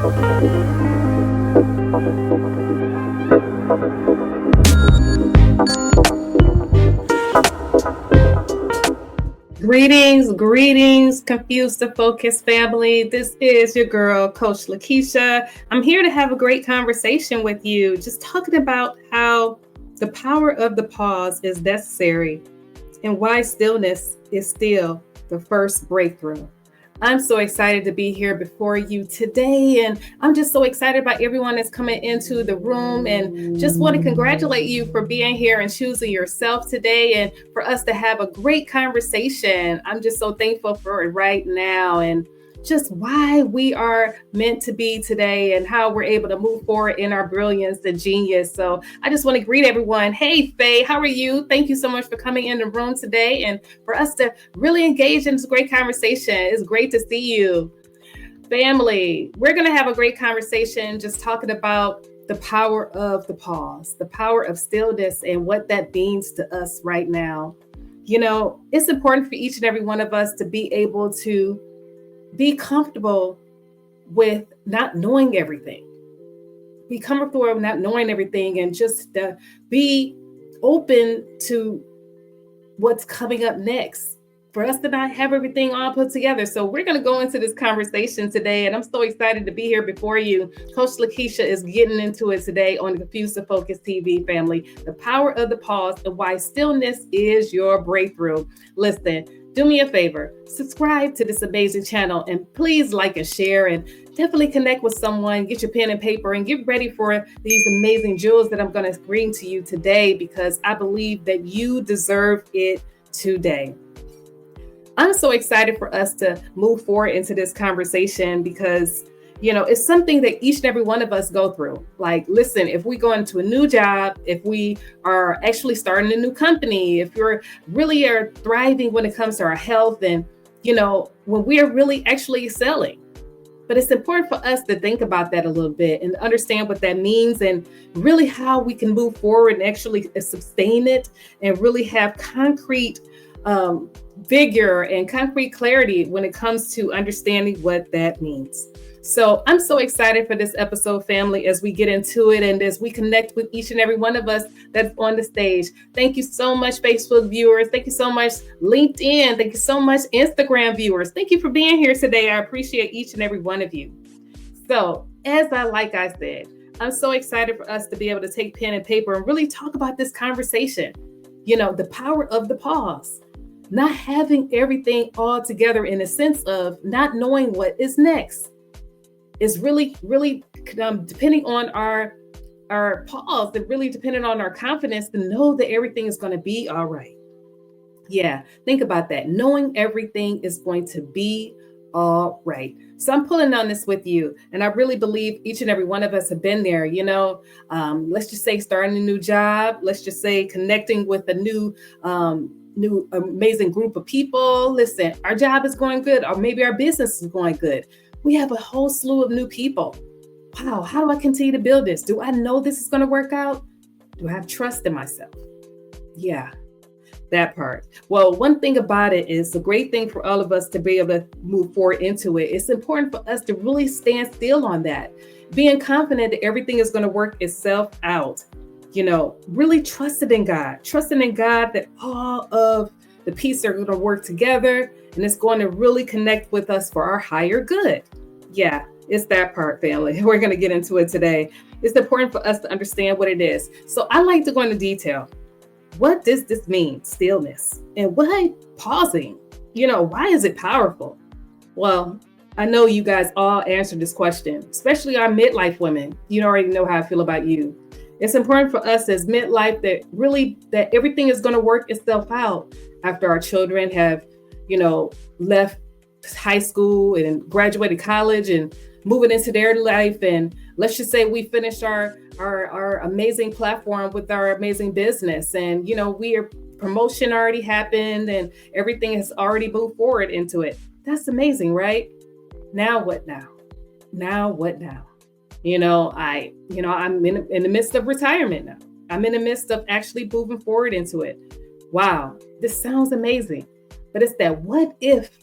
Greetings, Confused to Focus family. This is your girl, Coach Lekeisha. I'm here to have a great conversation with you, just talking about how the power of the pause is necessary and why stillness is still the first breakthrough. I'm so excited to be here before you today, and I'm just so excited about everyone that's coming into the room, and just want to congratulate you for being here and choosing yourself today, and for us to have a great conversation. I'm just so thankful for it right now, and just why we are meant to be today and how we're able to move forward in our brilliance and genius. So I just want to greet everyone. Hey, Faye, how are you? Thank you so much for coming in the room today and for us to really engage in this great conversation. It's great to see you. Family, we're going to have a great conversation just talking about the power of the pause, the power of stillness, and what that means to us right now. You know, it's important for each and every one of us to be able to be comfortable with not knowing everything. Be comfortable with not knowing everything, and just be open to what's coming up next. For us to not have everything all put together. So we're going to go into this conversation today, and I'm so excited to be here before you. Coach Lekeisha is getting into it today on Confused to Focus TV, family. The power of the pause and why stillness is your breakthrough. Listen, do me a favor, subscribe to this amazing channel, and please like and share, and definitely connect with someone. Get your pen and paper and get ready for these amazing jewels that I'm going to bring to you today, because I believe that you deserve it today. I'm so excited for us to move forward into this conversation, because you know, it's something that each and every one of us go through. Like, listen, if we go into a new job, if we are actually starting a new company, if you're really are thriving when it comes to our health, and, you know, when we are really actually excelling. But it's important for us to think about that a little bit and understand what that means, and really how we can move forward and actually sustain it, and really have concrete vigor and concrete clarity when it comes to understanding what that means. So I'm so excited for this episode, family, as we get into it and as we connect with each and every one of us that's on the stage. Thank you so much, Facebook viewers. Thank you so much, LinkedIn. Thank you so much, Instagram viewers. Thank you for being here today. I appreciate each and every one of you. So like I said, I'm so excited for us to be able to take pen and paper and really talk about this conversation. You know, the power of the pause, not having everything all together, in a sense of not knowing what is next. Is really depending on our pause, and really depending on our confidence to know that everything is going to be all right. Yeah, think about that. Knowing everything is going to be all right. So I'm pulling on this with you, and I really believe each and every one of us have been there. You know, let's just say starting a new job. Let's just say connecting with a new amazing group of people. Listen, our job is going good, or maybe our business is going good. We have a whole slew of new people. Wow, how do I continue to build this? Do I know this is going to work out? Do I have trust in myself? Yeah, that part. Well, one thing about it is a great thing for all of us to be able to move forward into it. It's important for us to really stand still on that, being confident that everything is going to work itself out. You know, really trusting in God that all of the pieces are going to work together, and it's going to really connect with us for our higher good. Yeah, it's that part, family. We're going to get into it today. It's important for us to understand what it is. So I like to go into detail. What does this mean, stillness? And why pausing? You know, why is it powerful? Well, I know you guys all answered this question, especially our midlife women. You already know how I feel about you. It's important for us as midlife that everything is going to work itself out after our children have, you know, left high school and graduated college and moving into their life. And let's just say we finished our amazing platform with our amazing business. And, you know, promotion already happened and everything has already moved forward into it. That's amazing, right? Now what now? You know, I'm in the midst of retirement now. I'm in the midst of actually moving forward into it. Wow, this sounds amazing. But it's that what if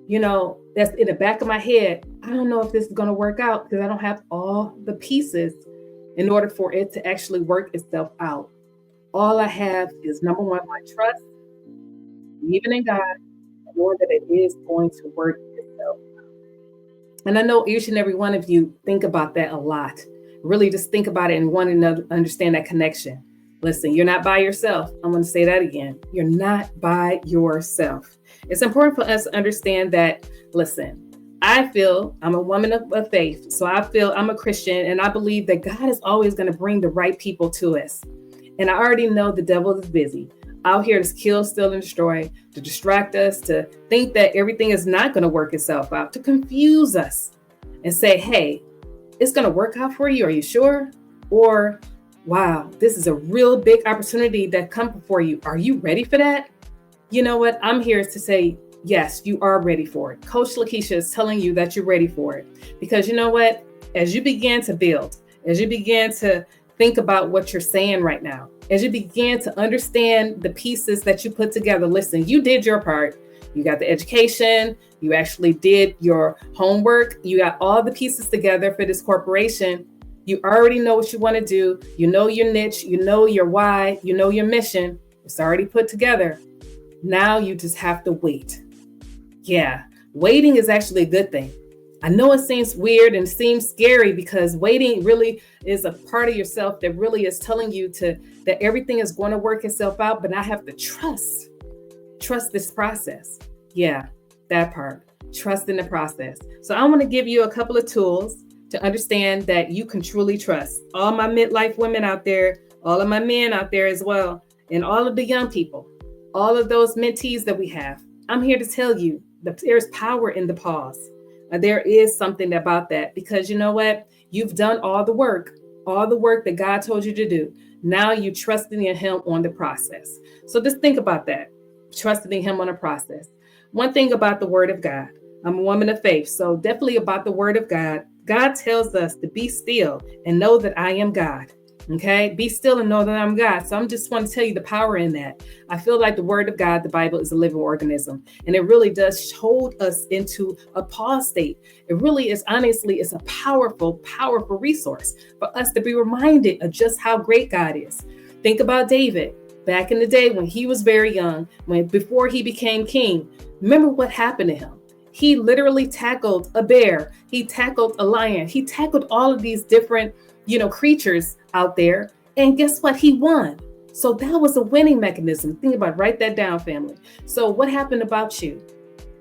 that's in the back of my head. I don't know if this is going to work out because I don't have all the pieces in order for it to actually work itself out. All I have is number one, my trust, believing in God, knowing that it is going to work itself. And I know each and every one of you think about that a lot. Really just think about it and want to understand that connection. Listen, you're not by yourself. I'm going to say that again. You're not by yourself. It's important for us to understand that, listen, I feel I'm a woman of faith. So I feel I'm a Christian, and I believe that God is always going to bring the right people to us. And I already know the devil is busy out here to kill, steal, and destroy, to distract us, to think that everything is not going to work itself out, to confuse us and say, hey, it's going to work out for you. Are you sure? Or, wow, this is a real big opportunity that comes before you. Are you ready for that? You know what? I'm here to say, yes, you are ready for it. Coach Lekeisha is telling you that you're ready for it. Because you know what? As you begin to build, as you begin to think about what you're saying right now, as you begin to understand the pieces that you put together, listen, you did your part. You got the education. You actually did your homework. You got all the pieces together for this corporation. You already know what you want to do. You know your niche. You know your why. You know your mission. It's already put together. Now you just have to wait. Yeah, waiting is actually a good thing. I know it seems weird and seems scary because waiting really is a part of yourself that really is telling you that everything is going to work itself out, but I have to trust this process. Yeah, that part. Trust in the process. So I want to give you a couple of tools to understand that you can truly trust. All my midlife women out there, all of my men out there as well, and all of the young people, all of those mentees that we have. I'm here to tell you that there's power in the pause. There is something about that because you know what? You've done all the work that God told you to do. Now you trusting in him on the process. So just think about that. Trusting in him on a process. One thing about the word of God, I'm a woman of faith. So definitely about the word of God. God tells us to be still and know that I am God. Okay, be still and know that I'm God. So I'm just want to tell you the power in that. I feel like the word of God, the Bible, is a living organism, and it really does hold us into a pause state. It really is, honestly, it's a powerful, powerful resource for us to be reminded of just how great God is. Think about David back in the day when he was very young, before he became king. Remember what happened to him. He literally tackled a bear. He tackled a lion. He tackled all of these different creatures out there. And guess what? He won. So that was a winning mechanism. Think about it. Write that down, family. So what happened about you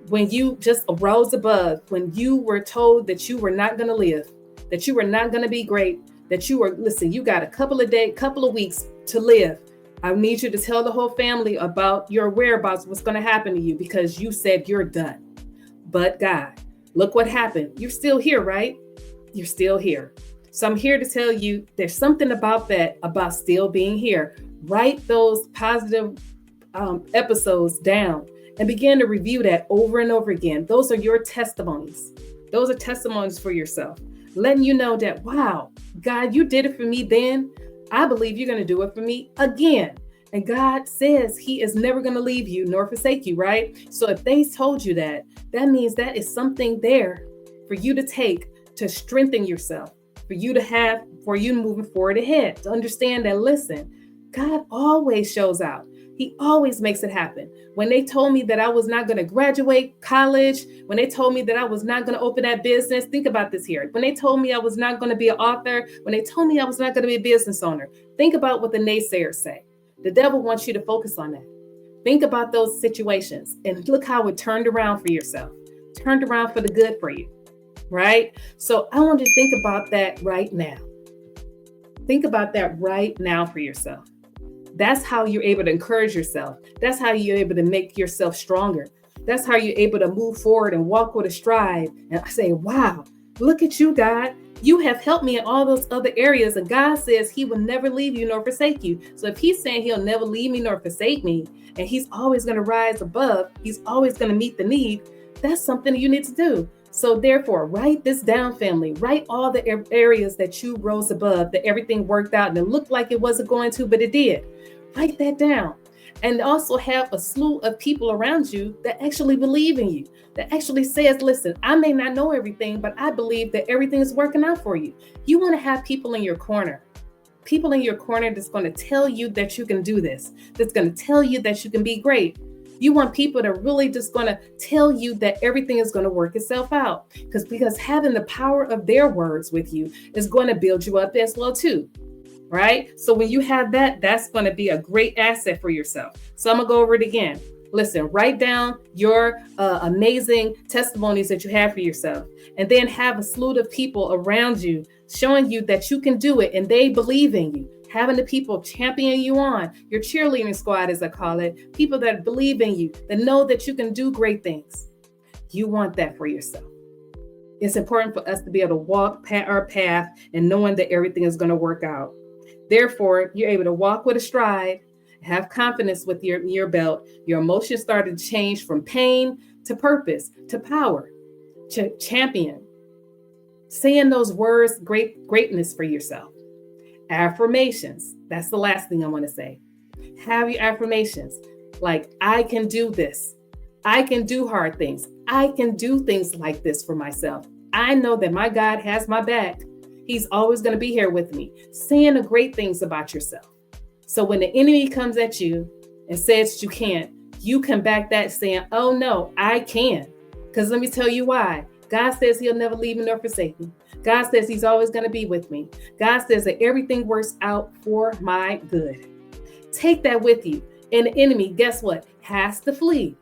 when you just arose above, when you were told that you were not going to live, that you were not going to be great, that you got a couple of weeks to live. I need you to tell the whole family about your whereabouts, what's going to happen to you, because you said you're done. But God, look what happened. You're still here, right? You're still here. So I'm here to tell you there's something about that, about still being here. Write those positive episodes down and begin to review that over and over again. Those are your testimonies. Those are testimonies for yourself, letting you know that, wow, God, you did it for me then. I believe you're going to do it for me again. And God says he is never going to leave you nor forsake you, right? So if they told you that, that means that is something there for you to take to strengthen yourself, for you moving forward ahead, to understand that, listen, God always shows out. He always makes it happen. When they told me that I was not going to graduate college, when they told me that I was not going to open that business, think about this here. When they told me I was not going to be an author, when they told me I was not going to be a business owner, think about what the naysayers say. The devil wants you to focus on that. Think about those situations and look how it turned around for yourself, turned around for the good for you, right? So I want you to think about that right now. Think about that right now for yourself. That's how you're able to encourage yourself. That's how you're able to make yourself stronger. That's how you're able to move forward and walk with a stride and say, wow, look at you, God. You have helped me in all those other areas. And God says he will never leave you nor forsake you. So if he's saying he'll never leave me nor forsake me, and he's always going to rise above, he's always going to meet the need, that's something you need to do. So therefore, write this down, family. Write all the areas that you rose above, that everything worked out and it looked like it wasn't going to, but it did. Write that down. And also have a slew of people around you that actually believe in you, that actually says, listen, I may not know everything, but I believe that everything is working out for you. You want to have people in your corner. People in your corner that's going to tell you that you can do this, that's going to tell you that you can be great. You want people that really just going to tell you that everything is going to work itself out, because having the power of their words with you is going to build you up as well too. Right? So when you have that, that's going to be a great asset for yourself. So I'm going to go over it again. Listen, write down your amazing testimonies that you have for yourself, and then have a slew of people around you showing you that you can do it and they believe in you. Having the people champion you on, your cheerleading squad, as I call it, people that believe in you, that know that you can do great things. You want that for yourself. It's important for us to be able to walk our path and knowing that everything is going to work out. Therefore, you're able to walk with a stride, have confidence with your belt. Your emotions started to change from pain to purpose, to power, to champion. Saying those words, greatness for yourself. Affirmations. That's the last thing I want to say. Have your affirmations like, I can do this. I can do hard things. I can do things like this for myself. I know that my God has my back. He's always going to be here with me. Saying the great things about yourself. So when the enemy comes at you and says you can't, you can back that saying, oh no, I can. Because let me tell you why. God says he'll never leave me nor forsake me. God says he's always going to be with me. God says that everything works out for my good. Take that with you. And the enemy, guess what? Has to flee.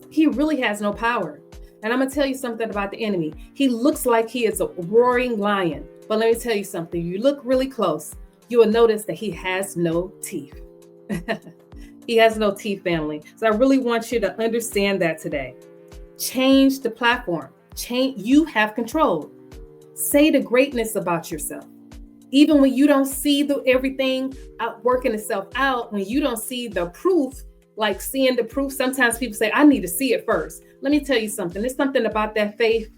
He really has no power. And I'm going to tell you something about the enemy. He looks like he is a roaring lion. But let me tell you something. You look really close, you will notice that he has no teeth. He has no teeth, family. So I really want you to understand that today. Change the platform. You have control. Say the greatness about yourself. Even when you don't see everything working itself out, when you don't see the proof, like seeing the proof, sometimes people say, I need to see it first. Let me tell you something. There's something about that faith.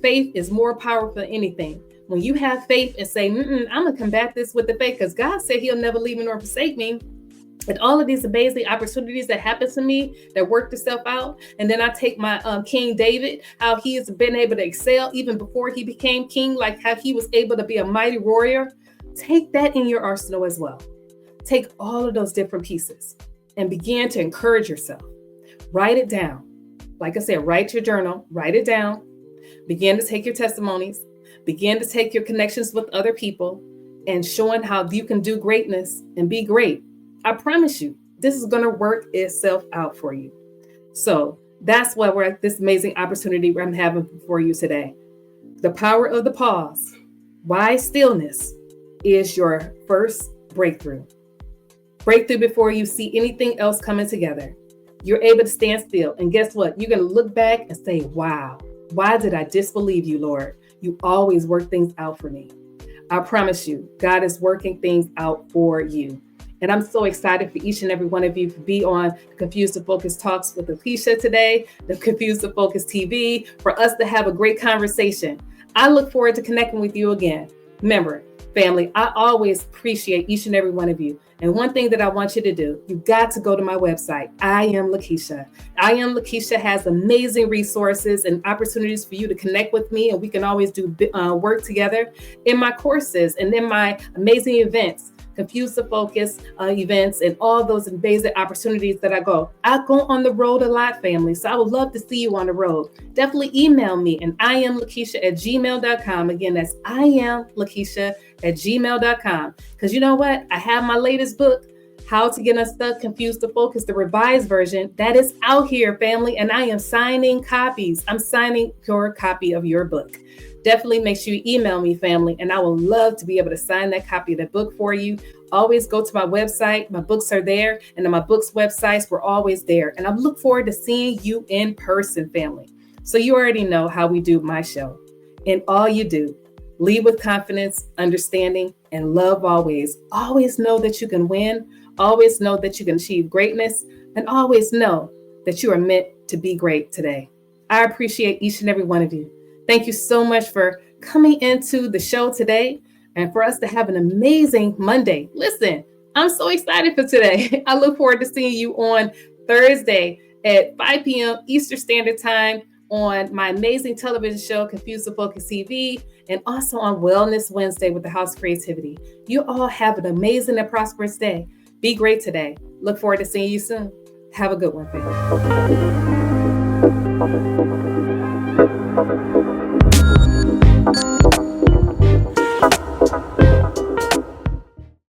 Faith is more powerful than anything. When you have faith and say, I'm going to combat this with the faith, because God said he'll never leave me nor forsake me. And all of these amazing opportunities that happen to me that worked itself out. And then I take my King David, how he has been able to excel even before he became king, like how he was able to be a mighty warrior. Take that in your arsenal as well. Take all of those different pieces and begin to encourage yourself. Write it down. Like I said, write your journal, write it down. Begin to take your testimonies. Begin to take your connections with other people and showing how you can do greatness and be great. I promise you, this is going to work itself out for you. So that's why we're at this amazing opportunity I'm having for you today. The power of the pause. Why stillness is your first breakthrough. Breakthrough before you see anything else coming together. You're able to stand still. And guess what? You're going to look back and say, wow, why did I disbelieve you, Lord? You always work things out for me. I promise you, God is working things out for you. And I'm so excited for each and every one of you to be on Confused to Focus Talks with Lekeisha today, the Confused to Focus TV, for us to have a great conversation. I look forward to connecting with you again. Remember, family, I always appreciate each and every one of you. And one thing that I want you to do, you got to go to my website, I Am Lekeisha. I Am Lekeisha has amazing resources and opportunities for you to connect with me, and we can always do work together in my courses and in my amazing events. Confused to Focus events and all those amazing opportunities that I go on the road a lot, family. So I would love to see you on the road. Definitely email me and iamlekeisha@gmail.com. Again, that's iamlekeisha@gmail.com. Because you know what? I have my latest book, How to Get Unstuck, Confused to Focus, the revised version. That is out here, family. And I am signing copies. I'm signing your copy of your book. Definitely make sure you email me, family, and I will love to be able to sign that copy of the book for you. Always go to my website. My books are there, and on my books websites, we're always there. And I look forward to seeing you in person, family. So you already know how we do my show. And all you do, lead with confidence, understanding, and love always. Always know that you can win. Always know that you can achieve greatness. And always know that you are meant to be great today. I appreciate each and every one of you. Thank you so much for coming into the show today and for us to have an amazing Monday. Listen, I'm so excited for today. I look forward to seeing you on Thursday at 5 p.m. Eastern Standard Time on my amazing television show, Confused to Focus TV, and also on Wellness Wednesday with the House of Creativity. You all have an amazing and prosperous day. Be great today. Look forward to seeing you soon. Have a good one, family.